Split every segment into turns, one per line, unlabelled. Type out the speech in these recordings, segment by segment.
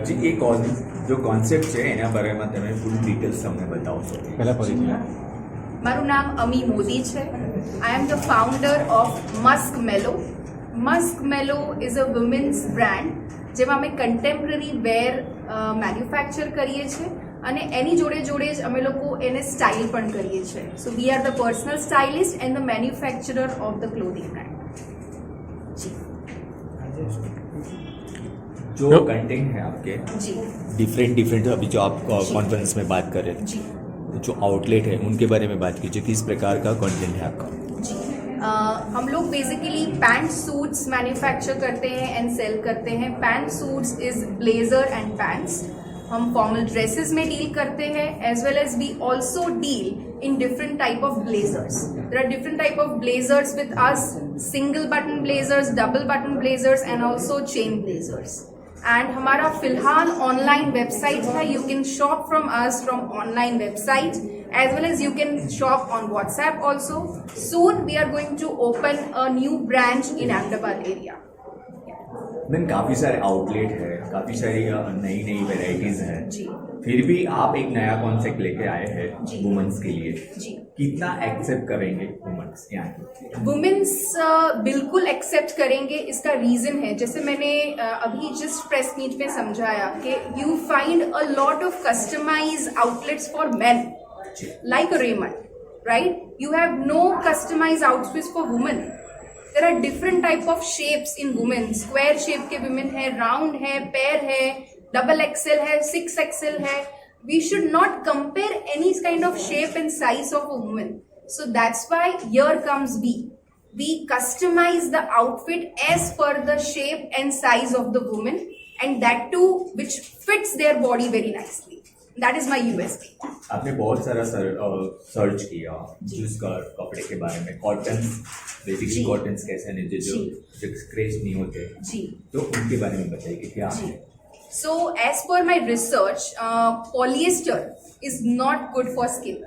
जी એ જો કોન્સેપ્ટ છે એના બારેમાં તમે ફૂલ ડિટેલ્સ તમને બતાવશો પહેલા પરિચય.
મારું નામ અમી મોદી છે. I am the founder of Musk Mellow. Musk Mellow is a women's brand જેમાં અમે કન્ટેમ્પરરી વેર મેન્યુફેક્ચર કરીએ છીએ અને એની જોડે જોડે જ અમે લોકો એને સ્ટાઇલ પણ કરીએ છીએ. So we are the personal stylist and the manufacturer of the clothing brand.
जो कंटेंट है आपके
जी
डिफरेंट अभी जो आप कॉन्फ्रेंस में बात कर रहे थे
जी
जो आउटलेट है उनके बारे में बात कीजिए किस प्रकार का कंटेंट है आपका.
जी हम लोग बेसिकली पैंट सूट्स मैन्युफैक्चर करते हैं एंड सेल करते हैं. Pant suits is blazer and pants. हम फॉर्मल ड्रेसेस में डील करते हैं as well as we also deal in different type of blazers. There are different type of blazers with us, single button blazers, double button blazers and also chain blazers. And हमारा फिलहाल online website है. You can shop from us from online website as well as you can shop on WhatsApp also. Soon we are going to open a new branch in Ahmedabad area.
Ma'am काफ़ी सारे outlet है, काफ़ी सारी नई नई varieties हैं,
जी
फिर भी आप एक नया कॉन्सेप्ट लेके आए हैं
जी।
वुमेन्स के लिए.
जी
कितना एक्सेप्ट करेंगे वुमेन्स यहाँ की?
वुमेन्स बिल्कुल एक्सेप्ट करेंगे. इसका रीजन है जैसे मैंने अभी जस्ट प्रेस मीट में समझाया कि you find a lot of customize outlets for men like a Raymond, right? You have no customized outfits for women. There are different type of shapes in women. Square shape के women है, round है, pear है, double XL है, 6XL है. We should not compare any kind of shape and size of a woman. So that's why here comes we. We customize the outfit as per the shape and size of the woman, and that too which fits their body very nicely. That is my USP.
आपने बहुत सारा search किया जिस कपड़े के बारे में. Cotton basically cottons कैसे नहीं जो स्क्रैच नहीं होते
जी
तो उनके बारे में बताइए कि क्या है.
So as per my research, polyester is not good for skin.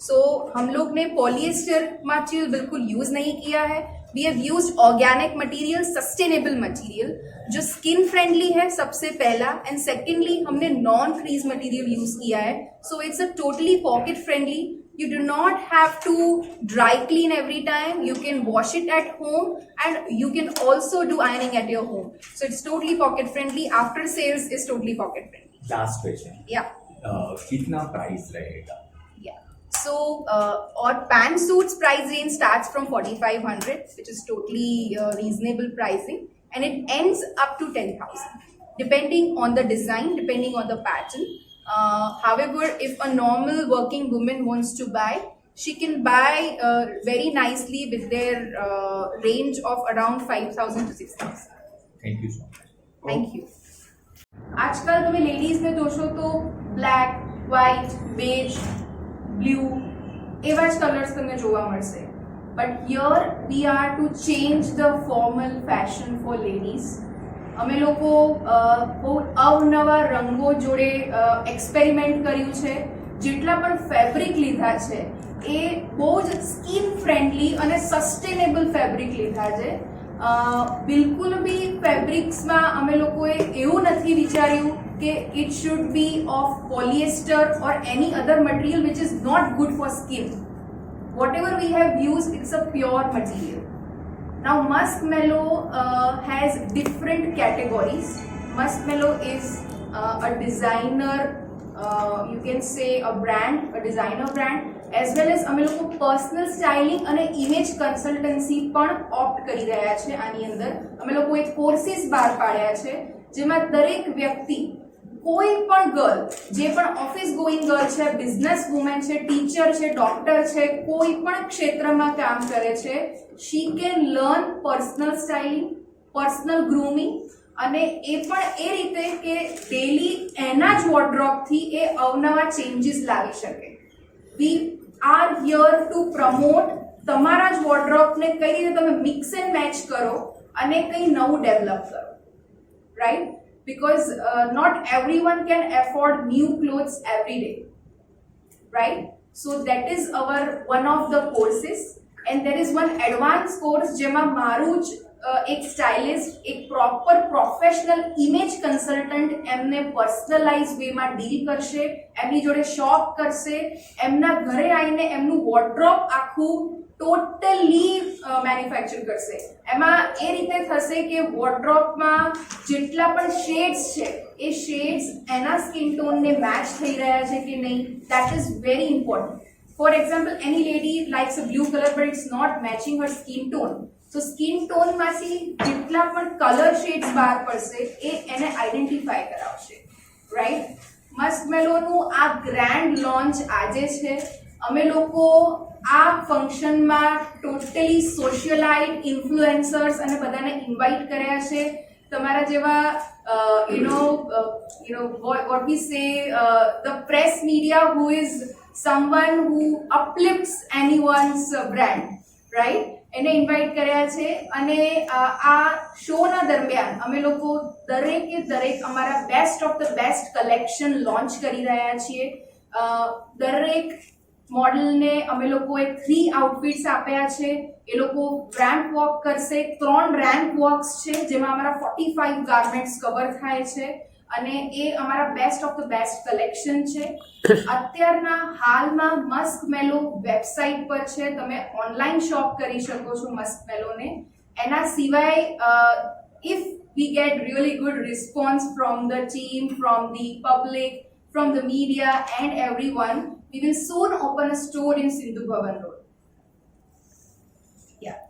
So हम लोग ने polyester मटेरियल बिल्कुल यूज नहीं किया है. We have used organic material, sustainable material जो स्किन फ्रेंडली है सबसे पहला, एंड सेकेंडली हमने नॉन फ्रीज मटेरियल यूज किया है. So it's a totally pocket friendly. You do not have to dry clean every time. You can wash it at home and you can also do ironing at your home. So it's totally pocket friendly. After sales is totally pocket friendly.
Last question.
Yeah.
कितना price रहेगा?
Yeah. So our pant suits price range starts from 4,500, which is totally reasonable pricing, and it ends up to 10,000, depending on the design, depending on the pattern. However, if a normal working woman wants to buy, she can buy very nicely with their range of around 5,000 to 6,000.
Thank you so much.
Thank you. આજકાલ તમે ladies ને જોશો તો black, white, બેજ, blue એવા જ colours તમને જોવા મળશે. But here we are to change the formal fashion for ladies. અમે લોકો બહુ અવનવા રંગો જોડે એક્સપેરિમેન્ટ કર્યું છે. જેટલા પણ ફેબ્રિક લીધા છે એ બહુ જ સ્કિન ફ્રેન્ડલી અને સસ્ટેનેબલ ફેબ્રિક લીધા છે. બિલકુલ બી ફેબ્રિક્સમાં અમે લોકોએ એવું નથી વિચાર્યું કે it should be of polyester or any other material which is not good for skin. whatever we have used, it's a pure material. Now Musk Mellow has different categories. Musk Mellow is a designer, you can say a brand, a designer brand, as well as અમે લોકો personal styling અને image consultancy પણ opt કરી રહ્યા છે. આની અંદર અમે લોકો એક કોર્સીસ બહાર પાડ્યા છે જેમાં દરેક વ્યક્તિ, કોઈ પણ ગર્લ, જે પણ ઓફિસ ગોઈંગ ગર્લ છે, બિઝનેસ વુમેન છે, ટીચર છે, ડોક્ટર છે, કોઈ પણ ક્ષેત્રમાં કામ કરે છે, she can learn personal styling, personal grooming, અને એ પણ એ રીતે કે ડેલી એના જ વોર્ડરોબથી એ અવનવા ચેન્જીસ લાવી શકે. We are here two promote તમારા જ વોર્ડરોબને કઈ રીતે તમે મિક્સ એન્ડ મેચ કરો અને કંઈ નવું ડેવલપ કરો, right? Because not everyone can afford new clothes every day, right? So that is our one of the courses, and there is one advanced course જેમાં મારું જ એક સ્ટાઇલિસ્ટ, એક પ્રોપર પ્રોફેશનલ ઇમેજ કન્સલ્ટન્ટ એમને personalise વેમાં deal કરશે, એમની જોડે shop કરશે, એમના ઘરે આવીને એમનું વોર્ડરોબ આખું ટોટલી મેન્યુફેક્ચર કરશે. એમાં એ રીતે થશે કે વોર્ડરોબમાં જેટલા પણ શેડ્સ છે એ શેડ્સ એના સ્કિન ટોનને મેચ થઈ રહ્યા છે કે નહીં, that is very important. For example, any lady likes a blue color but it's not matching her skin tone. So skin tone માંથી જેટલા પણ કલર શેડ્સ બહાર પડશે એ એને આઈડેન્ટિફાય કરાવશે, રાઈટ? મસ્કમેલોનું આ ગ્રેન્ડ લોન્ચ આજે છે. અમે લોકો આ ફંક્શનમાં ટોટલી સોશિયલાઇટ, ઇન્ફ્લુએન્સર્સ અને બધાને ઇન્વાઇટ કર્યા છે. તમારા જેવા what we say, the press media who is someone who uplifts anyone's brand, right? એને ઇન્વાઇટ કર્યા છે. અને આ શોના દરમિયાન અમે લોકો દરેક અમારા best of the best collection launch કરી રહ્યા છીએ. દરેક મોડલને અમે લોકોએ 3 આઉટફિટ્સ આપ્યા છે. એ લોકો રેમ્પ વોક કરશે. 3 રેમ્પ વોક્સ છે જેમાં અમારા 45 ગાર્મેન્ટ્સ કવર થાય છે અને એ અમારા best of the best collection છે. અત્યારના હાલમાં મસ્કમેલો વેબસાઇટ પર છે, તમે ઓનલાઈન શોપ કરી શકો છો મસ્કમેલોને. એના સિવાય if we get really good response from the team, from the public, from the media and everyone, we will soon open a store in Sindhu Bhavan Road. Yeah.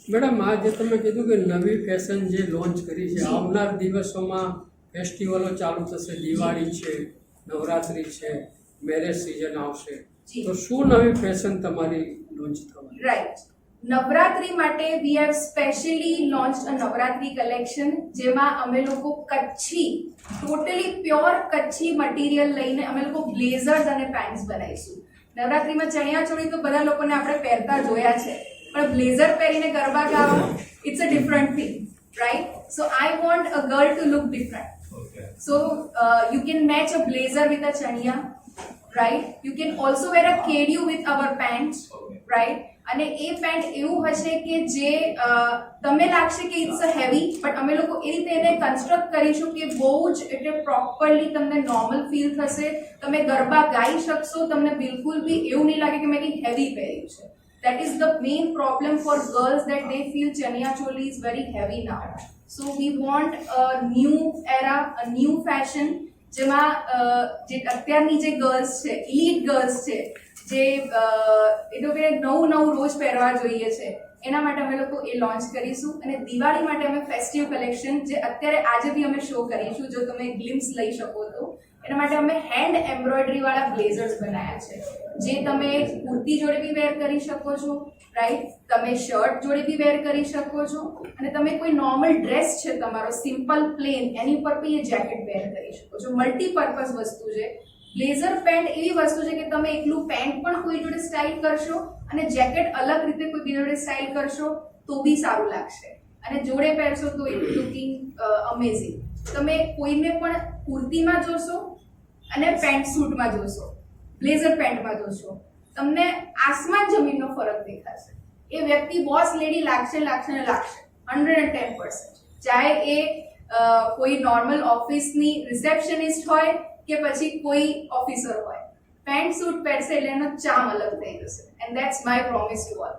Madam, આ જે તમે કીધું કે નવી ફેશન જે લોન્ચ કરી છે, આવનાર દિવસોમાં ફેસ્ટિવલો ચાલુ થશે, દિવાળી છે, નવરાત્રી છે, મેરેજ સિઝન આવશે, તો શું નવી ફેશન તમારી લોન્ચ થવાની?
રાઈટ. નવરાત્રી માટે we have specially લોન્ચ્ડ a Navratri collection જેમાં અમે લોકો Kutchi, totally pure Kutchi material લઈને અમે લોકો બ્લેઝર્સ અને પેન્ટ્સ બનાવીશું. નવરાત્રીમાં ચણિયા ચોળી તો બધા લોકોને આપણે પહેરતા જોયા છે, પણ બ્લેઝર પહેરીને ગરબા ગાઓ, it's a different thing, right? So I want a girl to look different. So you can match a blazer with a chaniya, right? You can also wear a kedu with our pants, right? અને એ pant એવું હશે કે જે તમને લાગશે કે it's a heavy, but અમે લોકો એ રીતે એને કન્સ્ટ્રક્ટ કરીશું કે બહુ જ એટલે પ્રોપરલી તમને નોર્મલ ફીલ થશે, તમે ગરબા ગાઈ શકશો, તમને બિલકુલ બી એવું નહીં લાગે કે મેં કંઈ હેવી પહેર્યું છે. That is the main problem for girls, that they feel chaniya choli is very heavy now. So we want a new era, a new fashion જેમાં જે અત્યારની જે ગર્લ્સ છે, ઇલીટ ગર્લ્સ છે, જે એ લોકોને નવું રોજ પહેરવા જોઈએ છે, એના માટે અમે લોકો એ લોન્ચ કરીશું. અને દિવાળી માટે અમે ફેસ્ટિવ કલેક્શન જે અત્યારે આજે બી અમે શો કરીશું, જો તમે ગ્લિમ્સ લઈ શકો તો, એના માટે અમે હેન્ડ એમ્બ્રોઇડરી વાળા બ્લેઝર્સ બનાવ્યા છે જે તમે કુર્તી જોડે બી વેર કરી શકો છો, રાઈટ? તમે શર્ટ જોડે બી વેર કરી શકો છો, અને તમે કોઈ નોર્મલ ડ્રેસ છે તમારો સિમ્પલ પ્લેન, એની ઉપર બી એ જેકેટ વેર કરી શકો છો. મલ્ટીપર્પઝ વસ્તુ છે. બ્લેઝર પેન્ટ એવી વસ્તુ છે કે તમે એકલું પેન્ટ પણ કોઈ જોડે સ્ટાઇલ કરશો અને જેકેટ અલગ રીતે કોઈ બીજા જોડે સ્ટાઇલ કરશો તો બી સારું લાગશે, અને જોડે પહેરશો તો ઇટ લુકિંગ અમેઝિંગ. તમે કોઈને પણ કુર્તીમાં જોશો અને પેન્ટ સૂટમાં જોશો, બ્લેઝર પેન્ટમાં જોશો, તમને આસમાન જમીનનો ફરક દેખાશે. એ વ્યક્તિ બોસ લેડી લાગશે ને લાગશે 110%. ચાહે એ કોઈ નોર્મલ ઓફિસની રિસેપ્શનિસ્ટ હોય કે પછી કોઈ ઓફિસર હોય, પેન્ટ સૂટ પહેરશે એટલે એનો ચામ અલગ થઈ જશે. And that's my promise to all.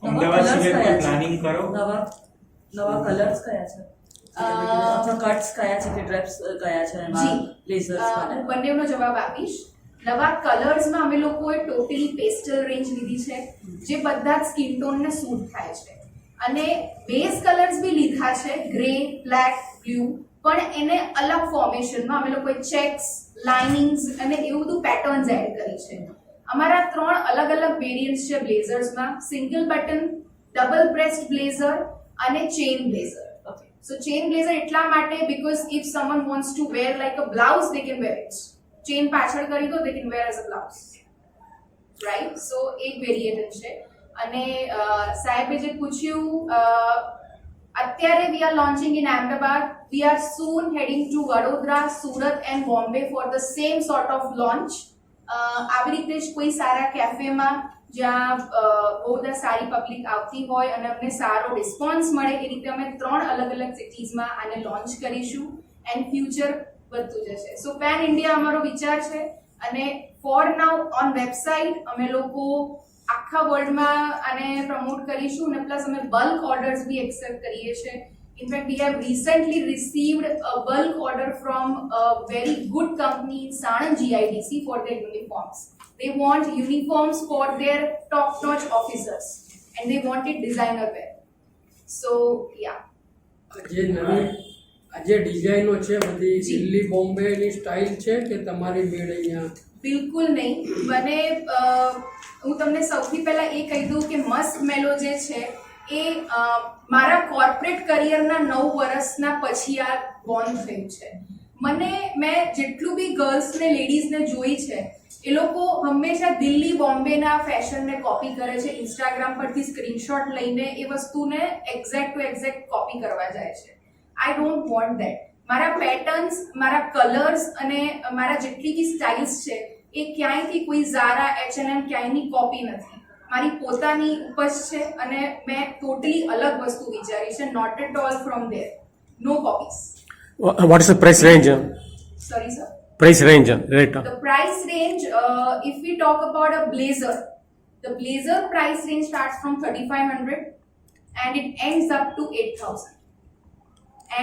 Ahmedabad સિવાય કોઈ પ્લાનિંગ કરો?
નવા કલર્સ કયા છે? આપણા કટ્સ કયા છે કે ડ્રેપ્સ કયા છે એમાં બ્લેઝર્સ માટે?
બંનેનો જવાબ આપીશ. નવા કલર્સમાં અમે લોકોએ ટોટલી પેસ્ટલ રેન્જ લીધી છે જે બધા જ સ્કિન ટોનને સૂટ થાય છે, અને બેઝ કલર્સ બી લીધા છે, ગ્રે, બ્લેક, બ્લુ, પણ એને અલગ ફોર્મેશનમાં અમે લોકોએ ચેક્સ, લાઇનિંગ્સ અને એવું બધું પેટર્ન્સ એડ કરી છે. અમારા 3 અલગ વેરિયન્ટ્સ છે બ્લેઝર્સમાં: single button, double breast blazer અને chain blazer. So chain blazer એટલા માટે because if someone wants to wear like a blouse, they can wear it. Chain પાછળ કરી દો, they can wear as a blouse, right? So એક variant છે. અને સાહેબે જે પૂછ્યું, અત્યારે we are launching in Ahmedabad. We are soon heading to Vadodara, Surat and Bombay for the same sort of launch. આવી રીતે જ કોઈ સારા કેફેમાં જ્યાં બહુ બધા સારી પબ્લિક આવતી હોય અને અમને સારો રિસ્પોન્સ મળે એ રીતે અમે 3 અલગ અલગ સિટીઝમાં આને લોન્ચ કરીશું એન્ડ ફ્યુચર વધતું જશે. સો પેન ઇન્ડિયા અમારો વિચાર છે અને ફોર નાઉ ઓન વેબસાઇટ અમે લોકો આખા વર્લ્ડમાં આને પ્રમોટ કરીશું અને પ્લસ અમે બલ્ક ઓર્ડર્સ બી એક્સેપ્ટ કરીએ છીએ. In fact we have recently received a bulk order from a very good company in Sanand GIDC for their uniforms. They want uniforms for their top-notch officers and they wanted designer wear. So yeah.
જે નવી આ જે ડિઝાઇનો છે બધી Delhi બોમ્બેની style છે કે તમારી મેડ અહીંયા?
બિલકુલ નહીં. મને હું તમને સૌથી પહેલા એ કહી દઉં કે મસ્ક મેલો જે છે એ મારા કોર્પોરેટ કરિયરના 9 વર્ષના પછી આ બોર્ન થયું છે. મેં જેટલું બી ગર્લ્સને લેડીઝને જોઈ છે એ લોકો હંમેશા દિલ્હી બોમ્બેના ફેશનને કોપી કરે છે. ઇન્સ્ટાગ્રામ પરથી સ્ક્રીનશોટ લઈને એ વસ્તુને એક્ઝેક્ટ ટુ એક્ઝેક્ટ કોપી કરવા જાય છે. I don't want that. મારા પેટર્ન્સ, મારા કલર્સ અને મારા જેટલી બી સ્ટાઇલ્સ છે એ ક્યાંયથી કોઈ ઝારા, H&M ક્યાંયની કોપી નથી. મારી પોતાની ઉપજ છે અને મેં ટોટલી અલગ વસ્તુ વિચારી છે. Not at all from there. No copies.
What is the price range?
Sorry, sir.
Price range, right?
The price range, if we talk about a blazer, the blazer price range starts from 3,500 and it ends up to 8,000.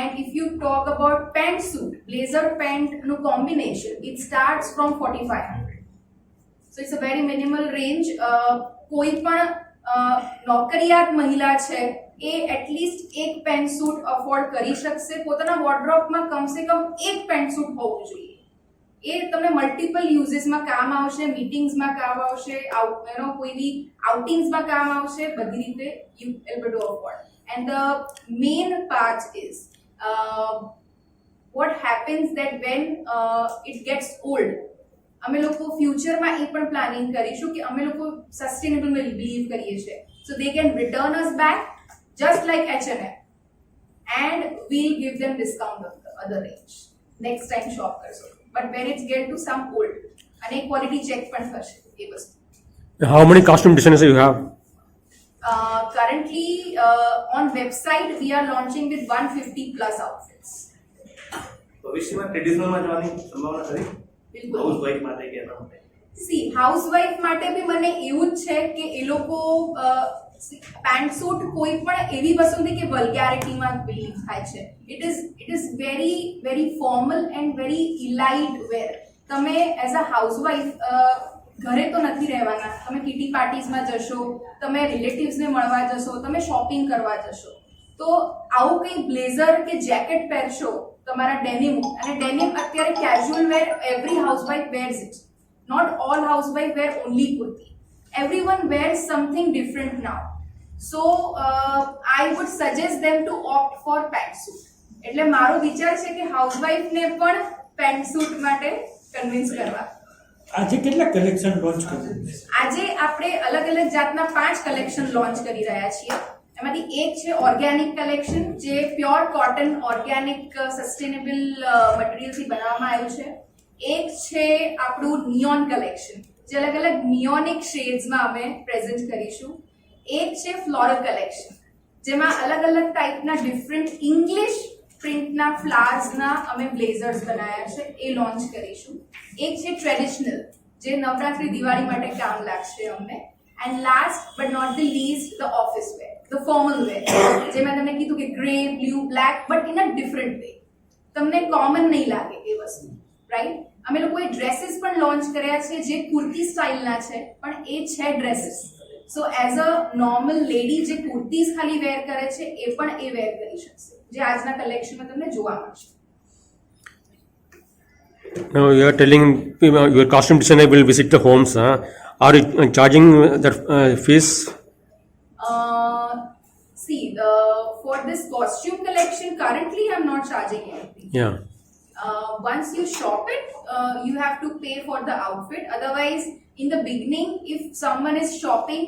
And if you talk about pantsuit, blazer pant no combination, it starts from 4,500. So it's a very minimal range. કોઈ પણ નોકરિયાત મહિલા છે એ at least એક pant suit afford કરી શકશે. પોતાના વોર્ડરોબમાં કમસે કમ એક પેન્ટ સૂટ હોવું જોઈએ. એ તમને મલ્ટિપલ યુઝીસમાં કામ આવશે, મીટિંગ્સમાં કામ આવશે, કોઈ બી આઉટિંગ્સમાં કામ આવશે, બધી રીતે you able to afford. And the main part is what happens that when it gets old, અમે લોકો ફ્યુચરમાં એ પણ પ્લાનિંગ કરીશું કે અમે લોકો સસ્ટેનેબલમાં બિલીવ કરીએ છીએ. So they can return us back just like H&M and we'll give them discount of the other range next time shop કરશો. But when it's get to some old અને ક્વોલિટી ચેક પણ થશે એ વસ્તુ.
How many costume designers you have?
Currently on website we are launching with 150 plus outfits.
ભવિષ્યમાં ટ્રેડિશનલમાં જવાની સંભાવના ખરી?
બિલકુલ.
હાઉસવાઇફ માટે કે એના માટે?
સી હાઉસવાઇફ માટે બી મને એવું જ છે કે એ લોકો પેન્ટ સૂટ કોઈ પણ એવી વસ્તુ નથી કે વલ્ગેરિટીમાં બિલીવ થાય છે. It is very very formal and very elite wear. તમે એઝ અ હાઉસવાઇફ ઘરે તો નથી રહેવાના, તમે કિટી પાર્ટીઝમાં જશો, તમે રિલેટિવ્સને મળવા જશો, તમે શોપિંગ કરવા જશો, તો આવું કંઈ બ્લેઝર કે જેકેટ પહેરશો તમારા ડેનિમ, અને ડેનિમ અત્યારે casual wear every housewife wears it. Not all housewife wear only kurti. Everyone wears something different now. So I would suggest them to opt for pant suit. એટલે મારો વિચાર છે કે હાઉસવાઇફને પણ પેન્ટ સૂટ માટે કન્વિન્સ કરવા.
આજે કેટલા કલેક્શન લોન્ચ કર્યું?
આજે આપણે અલગ અલગ જાતના 5 કલેક્શન લોન્ચ કરી રહ્યા છીએ. એમાંથી એક છે ઓર્ગેનિક કલેક્શન, જે પ્યોર કોટન ઓર્ગેનિક સસ્ટેનેબલ મટીરિયલથી બનાવવામાં આવ્યું છે. એક છે આપણું નિયોન કલેક્શન, જે અલગ અલગ નિયોનિક શેડ્સમાં અમે પ્રેઝન્ટ કરીશું. એક છે ફ્લોરલ કલેક્શન, જેમાં અલગ અલગ ટાઈપના ડિફરન્ટ ઇંગ્લિશ પ્રિન્ટના ફ્લાવર્સના અમે બ્લેઝર્સ બનાવ્યા છે, એ લોન્ચ કરીશું. એક છે ટ્રેડિશનલ, જે નવરાત્રી દિવાળી માટે કામ લાગશે અમને. And last but not the least the office wear, the formal wear, જે મેં તમને કીધું કે grey, blue, black, but in a different way. તમને કોમન નહીં લાગે એ વસ્તુ, રાઈટ? અમે લોકોએ ડ્રેસીસ પણ લોન્ચ કર્યા છે જે કુર્તી સ્ટાઇલના છે, પણ એ છે dresses. So as a normal lady જે કુર્તીઝ ખાલી વેર કરે છે એ પણ એ વેર કરી શકશે, જે આજના કલેક્શનમાં તમને જોવા મળશે.
Now you are telling your costume designer will visit the homes. Are you charging that fees?
See, for this costume collection, currently I'm not charging anything.
Yeah.
Once you shop it, you have to pay for the outfit. Otherwise, in the beginning, if someone is shopping,